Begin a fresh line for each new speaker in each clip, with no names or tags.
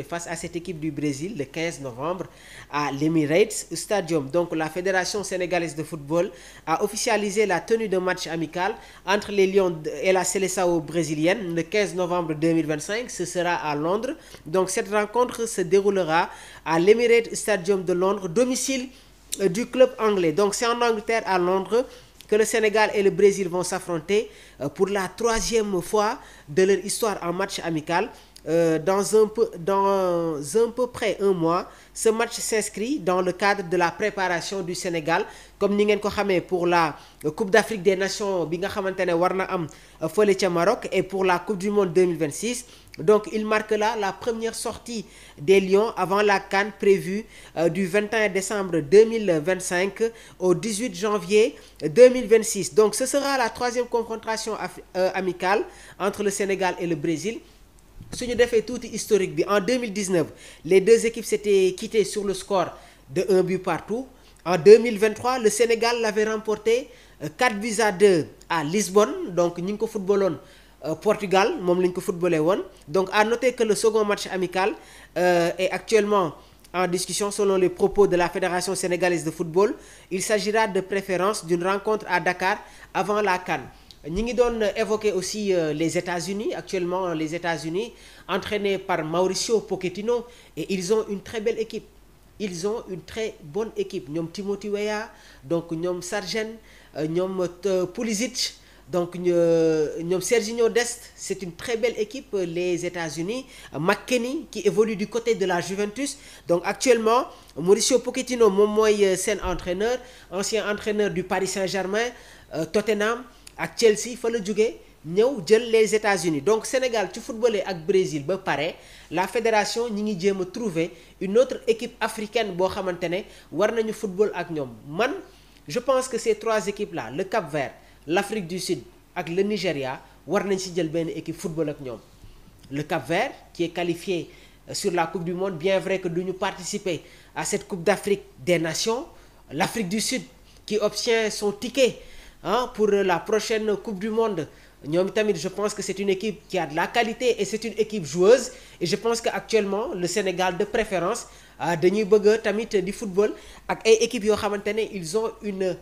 face à cette équipe du Brésil le 15 novembre à l'Emirates Stadium. Donc la Fédération sénégalaise de football a officialisé la tenue d'un match amical entre les Lions et la Seleção brésilienne le 15 novembre 2025. Ce sera à Londres. Donc cette rencontre se déroulera à l'Emirates Stadium de Londres, domicile du club anglais. Donc c'est en Angleterre, à Londres, que le Sénégal et le Brésil vont s'affronter pour la troisième fois de leur histoire en match amical. Dans un peu près un mois, ce match s'inscrit dans le cadre de la préparation du Sénégal comme ni ngeen ko xamee pour la Coupe d'Afrique des Nations bi nga xamante ne war na am fële ca Maroc et pour la Coupe du Monde 2026. Donc il marque là la première sortie des Lions avant la CAN prévue du 21 décembre 2025 au 18 janvier 2026. Donc ce sera la troisième confrontation amicale entre le Sénégal et le Brésil. Su ñu defee tuuti historique bi en 2019 les deux équipes s'étaient quittées sur le score de 1 but partout. En 2023 le Sénégal l'avait remporté 4-2 à Lisbonne. Donc ñu ngi ko footballoon Portugal moom la ñu ko footballé woon. Donc à noter que le second match amical est actuellement en discussion selon les propos de la Fédération sénégalaise de football. Il s'agira de préférence d'une rencontre à Dakar avant la CAN. ñi ngi doon évoquer aussi les États-Unis. Actuellement les États-Unis entraînés par Mauricio Pochettino, et ils ont une très belle équipe. Ils ont une très bonne équipe. ñoom Timothy Weah, donc ñoom Sargent, ñoom Pulisic, donc ñoom Serginho Dest. C'est une très belle équipe, les États-Unis. McKennie qui évolue du côté de la Juventus. Donc actuellement Mauricio Pochettino moom mooy seen entraîneur, ancien entraîneur du Paris Saint-Germain, Tottenham ak Chelsea. Fa la jógee ñëw jël les États-Unis. Donc Sénégal ci footballé ak Brésil ba pare, la fédération ñi ngi jéem a trouver une autre équipe africaine boo xamante ne war nañu football ak ñoom. Man je pense que ces trois équipes là, le Cap-Vert, l'Afrique du Sud ak le Nigeria, war nañ ci jël benn équipe football ak ñoom. Le Cap-Vert qui est qualifié sur la Coupe du Monde, bien vrai que duñu participer à cette Coupe d'Afrique des Nations. L'Afrique du Sud qui obtient son ticket pour la prochaine Coupe du Monde. ñoom tamit je pense que c'est une équipe qui a de la qualité et c'est une équipe joueuse. Et je pense que actuellement le Sénégal de préférence dañuy bëgg tamit di football ak ay équipes yoo xamante ne ils ont une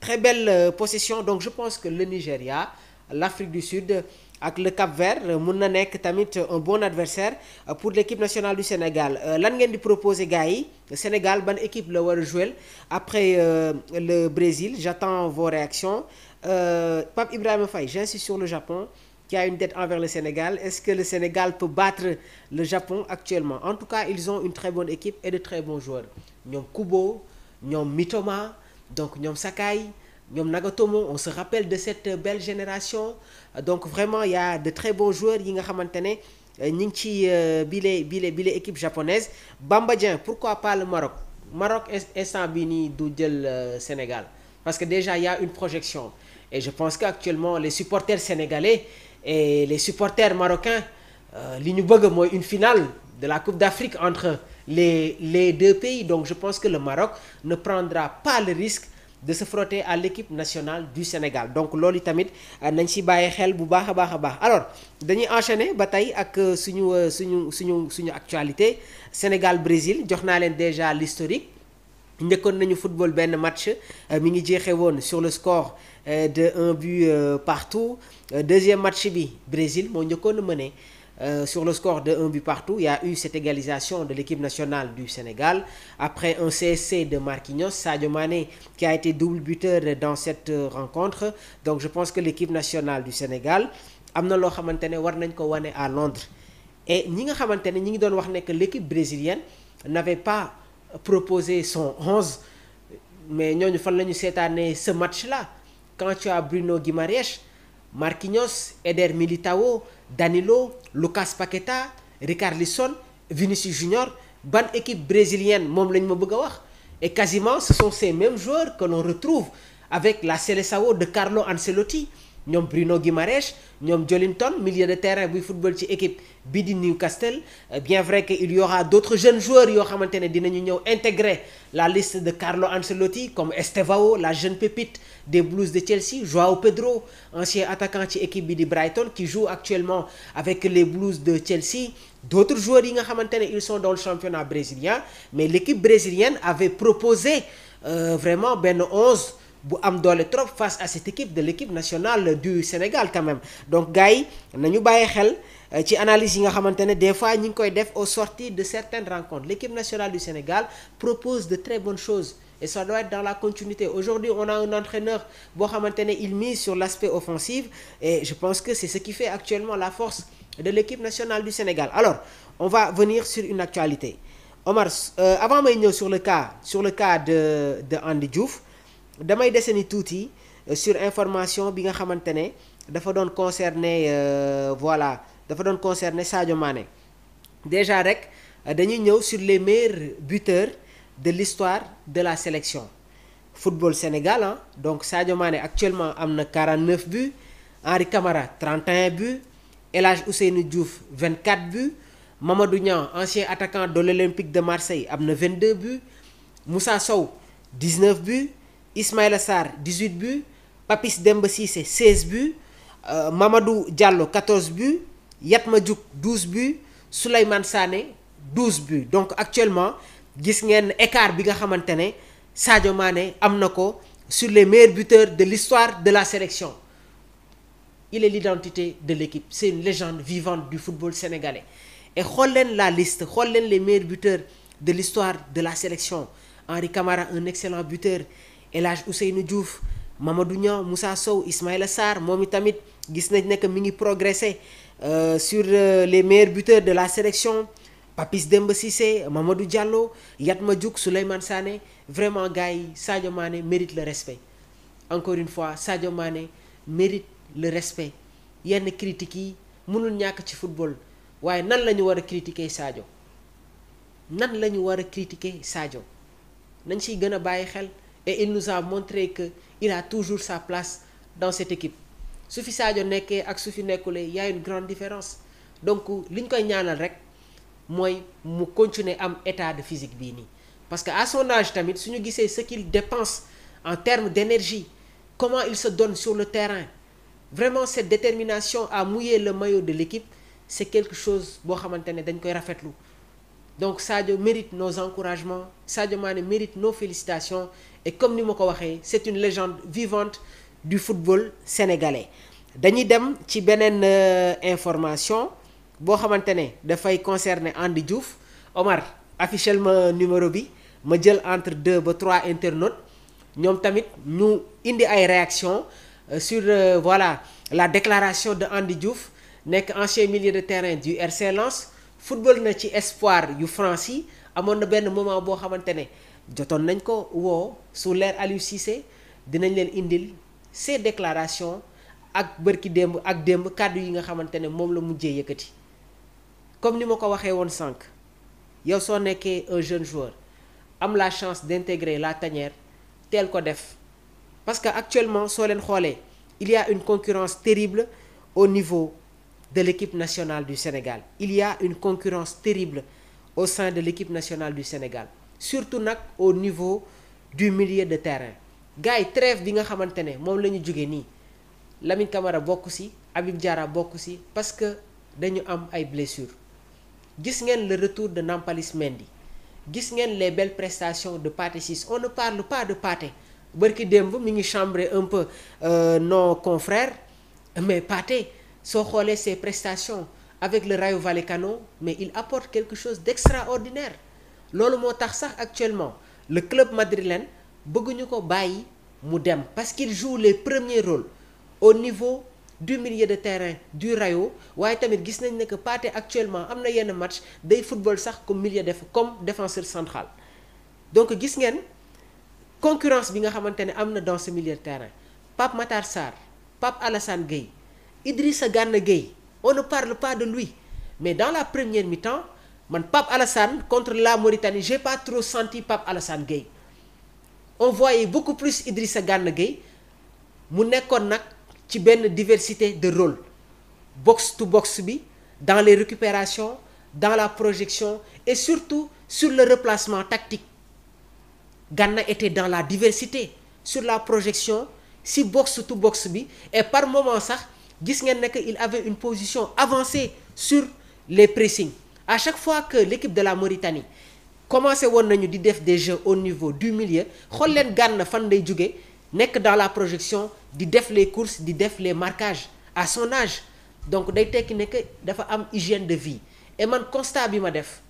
très belle possession. Donc je pense que le Nigeria, l'Afrique du Sud ak le Cap-Vert mun na nekk tamit un bon adversaire pour l'équipe nationale du Sénégal. Lan ngeen di proposer gars yi? Sénégal ban équipe la war a jouer après le Brésil? J'attends vos réactions. Pape Ibrahima Faye, j'insiste sur le Japon qui a une dette envers le Sénégal. Est-ce que le Sénégal peut battre le Japon actuellement? En tout cas ils ont une très bonne équipe et de très bons joueurs. ñoom Kubo, ñoom Mitoma, donc ñoom Sakai, ñoom Nagatomo. On se rappelle de cette belle génération. Donc vraiment il y a de très bons joueurs yi nga xamante ne ñi ngi ci bile équipe japonaise. Bamba Dieng, pourquoi pas le Maroc? Maroc instant bi nii du jël Sénégal parce que déjà il y a une projection. Et je pense qu'actuellement les supporters sénégalais et les supporters marocains li ñu bëgg mooy une finale de la Coupe d'Afrique entre les deux pays. Donc je pense que le Maroc ne prendra pas le risque de se frotter à l'équipe nationale du Sénégal. Donc loolu tamit nañ ci bàyyi xel bu baax a baax a baax. Alors dañuy enchaîner ba tey ak suñu actualité. Sénégal Brésil, jox naa leen déjà l'historique. njëkkoon nañu football benn match mi ngi jeexee woon sur le score de 1 but partout. Deuxième match bi Brésil moo njëkkoon a mené sur le score de 1 but partout. Il y a eu cette égalisation de l'équipe nationale du Sénégal après un CSC de Marquinhos, Sadio Mané qui a été double buteur dans cette rencontre. Donc je pense que l'équipe nationale du Sénégal am na loo xamante ne war nañ ko wane à Londres. Et ñi nga xamante ne ñi ngi doon wax ne que l'équipe brésilienne n'avait pas proposé son 11, mais ñooñu fan la ñu seetaanee ce match-là quand tu as Bruno Guimaraes, Marquinhos, Eder Militão, Danilo, Lucas Paqueta, Richarlison, Vinicius Junior. Ban équipe brésilienne moom lañ ma bëgg a wax? Et quasiment ce sont ces mêmes joueurs que l'on retrouve avec la Seleção de Carlo Ancelotti. ñoom Bruno Guimaraes ñoom Joelinton milieu de terrain buy football ci équipe bi di Newcastle. Bien vrai que il y aura d'autres jeunes joueurs yoo xamante ne dinañu ñëw intégrer la liste de Carlo Ancelotti comme Estevao, la jeune pépite des Blues de Chelsea, João Pedro, ancien attaquant ci équipe bi di Brighton qui joue actuellement avec les Blues de Chelsea. D'autres joueurs yi nga xamante ne ils sont dans le championnat brésilien, mais l'équipe brésilienne avait proposé vraiment benn 11 bu am doole trop face à cette équipe de l'équipe nationale du Sénégal quand même. Donc gars yi nañu bàyyi xel ci analyse yi nga xamante ne des fois ñi ngi koy def au sortir de certaines rencontres. L'équipe nationale du Sénégal propose de très bonnes choses et ça doit être dans la continuité. Aujourd'hui on a un entraîneur boo xamante ne il mise sur l'aspect offensif et je pense que c'est ce qui fait actuellement la force de l'équipe nationale du Sénégal. Alors on va venir sur une actualité. Omar, avant may ñëw sur le cas de Andy Diouf, damay deseni tuuti sur information bi nga xamante ne dafa doon concerner dafa doon concerner Sadio Mané. Déjà rek dañuy ñëw sur les meilleurs buteurs de l'histoire de la sélection football Sénégal, hein. Donc Sadio Mané actuellement am na 49 buts, Henri Camara 31 buts, El Hadj Ousseynou Diouf 24 buts, Mamadou Niang ancien attaquant de l'Olympique de Marseille am na 22 buts, Moussa Sow 19 buts, Ismaïla Sarr 18 buts, Papis Demba Cissé 16 buts, Mamadou Diallo 14 buts, Yatma Diouk 12 buts, Souleymane Sané 12 buts. Donc actuellement gis ngeen écart bi nga xamante ne Sadio Mané am na ko sur les meilleurs buteurs de l'histoire de la sélection. Il est l'identité de l'équipe, c'est une légende vivante du football sénégalais. Et xool leen la liste, xool leen les meilleurs buteurs de l'histoire de la sélection. Henri Camara, un excellent buteur. El Hadj Ousseynou Diouf, Mamadou Niang, Moussa Sow, Ismaïla Sarr moom itamit gis nañ ne que mi ngi progresser sur les meilleurs buteurs de la sélection. Papis Demba Cissé, Mamadou Diallo, Yatma Diouk, Souleymane Sané. Vraiment gars yi Sadio Mané mérite le respect. Encore une fois Sadio Mané mérite le respect. Yenn critiques yi mënul ñàkk ci football waaye nan la ñu war a critiquer Sadio nan la ñu war a critiquer Sadio nañ ciy gën a bàyyi xel. Et il nous a montré que il a toujours sa place dans cette équipe su fi Sadio nekkee ak su fi nekkulee y a une grande différence. Donc li ñu koy ñaanal rek mooy mu continuer am état de physique bii nii parce que à son âge tamit suñu gisee ce qu'il dépense en termes d'énergie, comment il se donne sur le terrain, vraiment cette détermination à mouiller le maillot de l'équipe, c'est quelque chose boo xamante ne dañ koy rafetlu. Donc Sadio mérite nos encouragements, Sadio Mané mérite nos félicitations et comme ni ma ko waxee c'est une légende vivante du football sénégalais. Dañuy dem ci beneen information boo xamante ne dafay concerner Andy Diouf. Omar affichel ma numéro bi ma jël entre 2 ba 3 internautes ñoom tamit ñu indi ay réactions sur la déclaration de Andy Diouf nekk ancien milieu de terrain du RC Lens. Football na ci espoir yu France yi amoon na benn moment boo xamante ne jotoon nañ ko woo sous l'ère Aliou Cissé dinañ leen indil ces déclarations ak bërki démb ak démb kàddu yi nga xamante ne moom la mujjee yëkkati. Comme ni ma ko waxee woon sànq yow soo nekkee un jeune joueur am la chance d'intégrer la tanière teel ko def parce que actuellement soo leen xoolee il y a une concurrence terrible au niveau de l'équipe nationale du Sénégal. Il y a une concurrence terrible au sein de l'équipe nationale du Sénégal, surtout nag au niveau du milieu de terrain. Gars yi trêve bi nga xamante ne moom la ñu jógee nii Lamine Camara bokk ci, Habib Diarra bokk ci parce que dañu am ay blessures. Gis ngeen le retour de Nampalys Mendy, gis ngeen les belles prestations de Pathé Ciss. On ne parle pas de Pathé bërki démb mi ngi chambrer un peu nos confrères, mais Pathé soo xoolee ses prestations avec le Rayo Vallecano, mais il apporte quelque chose d'extraordinaire. Loolu moo tax sax actuellement le club madrilène bëgguñu ko bàyyi mu dem parce qu'il joue les premiers rôles au niveau du milieu de terrain du Rayo. waaye tamit gis nañ ne que Pathé actuellement am na yenn match day football sax comme comme défenseur central. Donc gis ngeen concurrence bi nga xamante ne am na dans ce milieu de terrain. Pape Matar Sarr, Pape Alassane Gueye, Idrissa Gana Gueye, on ne parle pas de lui. Mais dans la première mi-temps, man Pape Alassane contre la Mauritanie, j'ai pas trop senti Pape Alassane Gueye. On voyait beaucoup plus Idrissa Gana Gueye mu nekkoon nag ci benn diversité de rôle box to box bi, dans les récupérations, dans la projection et surtout sur le replacement tactique. Gana était dans la diversité sur la projection si box to box bi, et par moment sax gis ngeen ne que il avait une position avancée sur les pressings. À chaque fois que l'équipe de la Mauritanie commencé woon nañu di def des jeux au niveau du milieu, xool leen Gana fan lay jóge nekk dans la projection di def les courses, di def les marquages à son âge. Donc day tekki ne que dafa am hygiène de vie. Et man constat bi ma def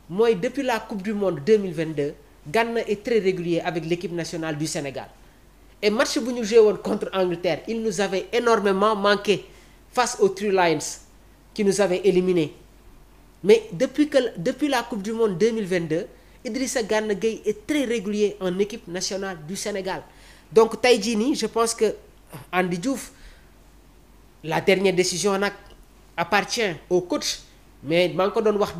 mooy depuis la coupe du monde 2022 Gana est très régulier avec l'équipe nationale du Sénégal. Et match bu ñu joué woon contre Angleterre, il nous avait énormément manqué face aux Three Lions qui nous avaient éliminés. Mais depuis la coupe du monde 2022, Idrissa Gana Gueye est très régulier en équipe nationale du Sénégal. Donc tey jii nii je pense que Andy Diouf, la dernière décision nag appartient au coach, mais maa ngi ko doon wax